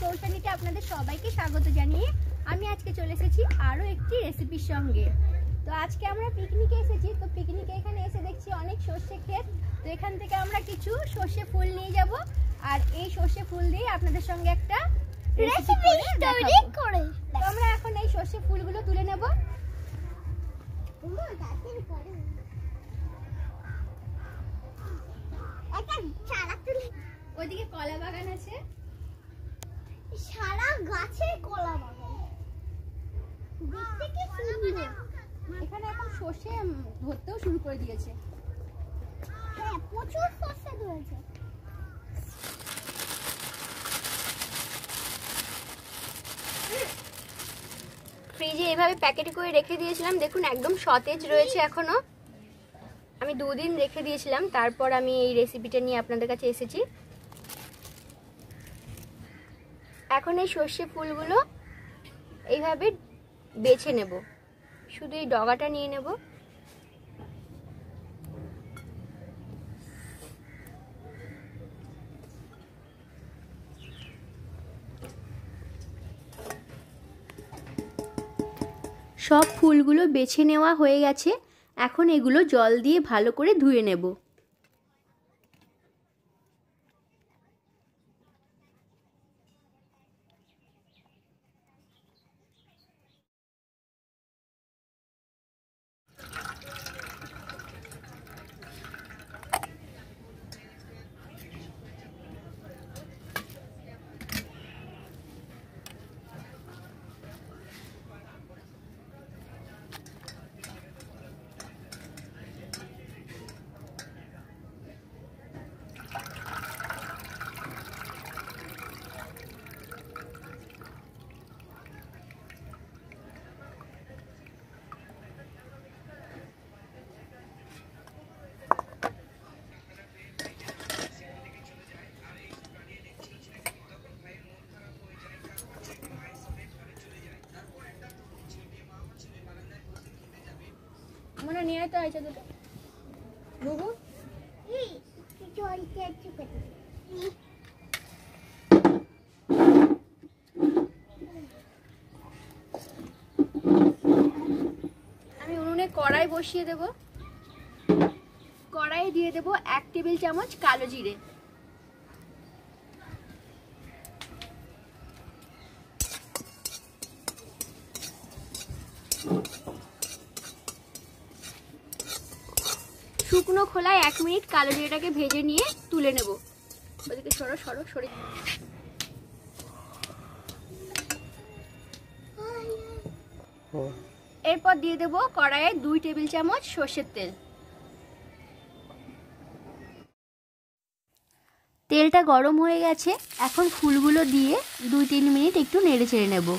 কৌশানীতে আপনাদের সবাইকে স্বাগত জানিয়ে আমি আজকে চলে এসেছি আরও একটি রেসিপির সঙ্গে। তো আজকে আমরা পিকনিকে এসেছি। তো পিকনিকে এখানে এসে দেখছি অনেক সর্ষে ক্ষেত। তো এখান থেকে আমরা কিছু সর্ষে ফুল নিয়ে যাব, আর এই সর্ষে ফুল দিয়ে আপনাদের সঙ্গে একটা রেসিপি তৈরি করে। তো আমরা এখন এই সর্ষে ফুলগুলো তুলে নেব। ওইদিকে কলা বাগান আছে, সারা গাছে কলা বাগান, দেখতে কি সুন্দর। এখানে এখন সর্ষে ধরতেও শুরু করে দিয়েছে। হ্যাঁ, প্রচুর সর্ষে ধরেছে। ফ্রিজে এভাবে প্যাকেটে করে রেখে দিয়েছিলাম, দেখুন একদম সতেজ রয়েছে এখনো। আমি 2 দিন রেখে দিয়েছিলাম, তারপর আমি এই রেসিপিটা নিয়ে আপনাদের কাছে এসেছি। এখন এই সর্ষে ফুলগুলো এইভাবে বেছে নেব, শুধু এই ডগাটা নিয়ে নেব। সব ফুলগুলো বেছে নেওয়া হয়ে গেছে। এখন এগুলো জল দিয়ে ভালো করে ধুয়ে নেব। মনে নিয়ে তো আইছে দুটো বুবু জলটা একটু কেটে আমি উনুনে কড়াই বসিয়ে দেব। কড়াইয়ে দিয়ে দেব 1 টেবিল চামচ কালো জিরে, শুকনো খোলায় 1 মিনিট কালো জিরেটাকে ভেজে নিয়ে তুলে নেব। ওদিকে সরো সরো সরে। এরপর দিয়ে দেব কড়াইয়ে 2 টেবিল চামচ সর্ষের তেল। তেলটা গরম হয়ে গেছে, এখন ফুলগুলো দিয়ে 2-3 মিনিট একটু নেড়ে চেড়ে নেব।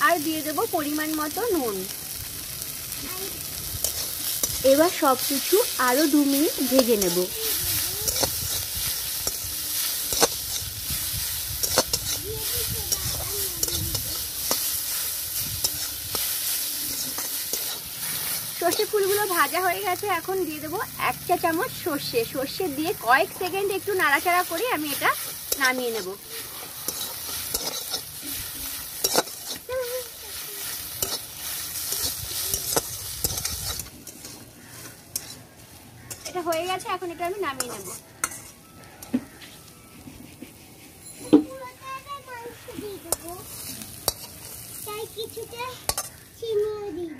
আর দিয়ে দেব পরিমাণ মতো নুন। এবার সবকিছু আরো 2 মিনিট ভেজে নেব। সর্ষে ফুলগুলো ভাজা হয়ে গেছে, এখন দিয়ে দেবো 1 চা চামচ সর্ষে দিয়ে কয়েক সেকেন্ড একটু নাড়াচাড়া করে আমি এটা নামিয়ে নেব। এটা হয়ে গেছে, এখন এটা আমি নামিয়ে নেব। কিছুটা চিনি দিয়ে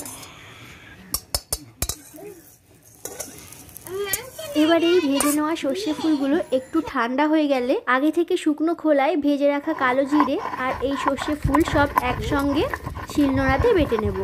এবার এই ভেজে নেওয়া সর্ষে ফুলগুলো একটু ঠান্ডা হয়ে গেলে আগে থেকে শুকনো খোলায় ভেজে রাখা কালো জিরে আর এই সর্ষে ফুল সব একসঙ্গে শিলনোড়াতে বেটে নেব।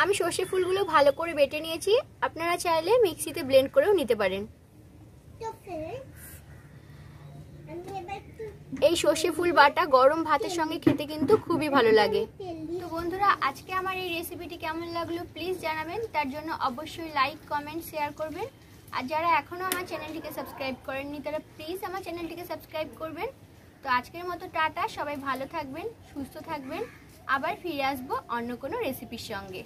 আমি সর্ষে ফুলগুলো ভালো করে বেটে নিয়েছি, আপনারা চাইলে মিক্সিতে ব্লেন্ড করেও নিতে পারেন। এই সর্ষে ফুল বাটা গরম ভাতের সঙ্গে খেতে কিন্তু খুবই ভালো লাগে। তো বন্ধুরা, আজকে আমার এই রেসিপিটি কেমন লাগলো প্লিজ জানাবেন, তার জন্য অবশ্যই লাইক কমেন্ট শেয়ার করবেন। আর যারা এখনও আমার চ্যানেলটিকে সাবস্ক্রাইব করেননি তারা প্লিজ আমার চ্যানেলটিকে সাবস্ক্রাইব করবেন। তো আজকের মতো টাটা, সবাই ভালো থাকবেন, সুস্থ থাকবেন, আবার ফিরে আসবো অন্য কোনো রেসিপির সঙ্গে।